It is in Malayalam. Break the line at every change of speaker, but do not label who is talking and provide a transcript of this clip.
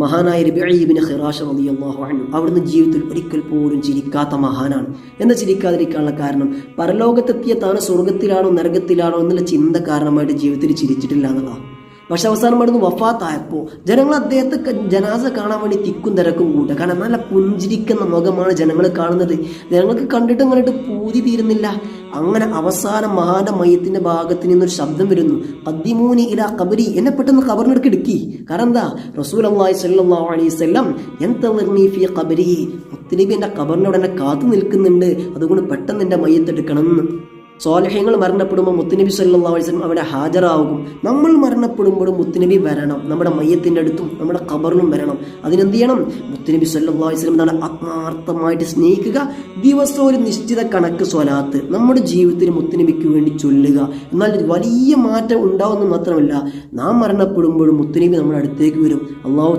മഹാനായ റബീഉ ഇബ്നു ഖിറാശ് റളിയല്ലാഹു അൻഹു അവിടുന്ന് ജീവിതത്തിൽ ഒരിക്കൽ പോലും ചിരിക്കാത്ത മഹാനാണ്. എന്ന് ചിരിക്കാതിരിക്കാനുള്ള കാരണം പരലോകത്തെത്തിയ താൻ സ്വർഗത്തിലാണോ നരകത്തിലാണോ എന്നുള്ള ചിന്ത കാരണമായിട്ട് ജീവിതത്തിൽ ചിരിച്ചിട്ടില്ല എന്നുള്ളതാണ്. പക്ഷെ അവസാനം അവിടുന്ന് വഫാത്തായപ്പോൾ ജനങ്ങൾ അദ്ദേഹത്തെ ജനാസ കാണാൻ വേണ്ടി തിക്കും തിരക്കും കൂട്ടുക. കാരണം നല്ല പുഞ്ചിരിക്കുന്ന മുഖമാണ് ജനങ്ങൾ കാണുന്നത്. ജനങ്ങൾക്ക് കണ്ടിട്ട് പൂതി തീരുന്നില്ല. അങ്ങനെ അവസാനം മഹാന്റെ മയ്യത്തിന്റെ ഭാഗത്ത് നിന്നൊരു ശബ്ദം വരുന്നു, ഖദ്ദിമൂനി ഇലാ ഖബരി, എന്നെ പെട്ടെന്ന് ഖബറിനടുക്ക് എടുക്കി. കാരണം എന്താ, റസൂലുള്ളാഹി സ്വല്ലല്ലാഹു അലൈഹി വസല്ലം യന്തളിർനി ഫീ ഖബരി, മുത്തുനബി എന്റെ ഖബറിനോട് എന്നെ കാത്തു നിൽക്കുന്നുണ്ട്, അതുകൊണ്ട് പെട്ടെന്ന് എന്റെ മയ്യത്ത് എടുക്കണം എന്ന്. സ്വാലിഹ്യങ്ങൾ മരണപ്പെടുമ്പോൾ മുത്തുനബി സല്ലല്ലാഹു അലൈഹി വസല്ലം അവിടെ ഹാജരാകും. നമ്മൾ മരണപ്പെടുമ്പോഴും മുത്തുനബി വരണം, നമ്മുടെ മയ്യത്തിൻ്റെ അടുത്തും നമ്മുടെ ഖബറിലും വരണം. അതിനെന്ത് ചെയ്യണം? മുത്തുനബി സല്ലല്ലാഹു അലൈഹി വസല്ലം നമ്മളെ ആത്മാർത്ഥമായിട്ട് സ്നേഹിക്കുക. ദിവസവും ഒരു നിശ്ചിത കണക്ക് സ്വലാത്ത് നമ്മുടെ ജീവിതത്തിൽ മുത്തുനബിക്ക് വേണ്ടി ചൊല്ലുക. എന്നാൽ വലിയ മാറ്റം ഉണ്ടാവുമെന്ന് മാത്രമല്ല, നാം മരണപ്പെടുമ്പോഴും മുത്തുനബി നമ്മുടെ അടുത്തേക്ക് വരും. അള്ളാഹു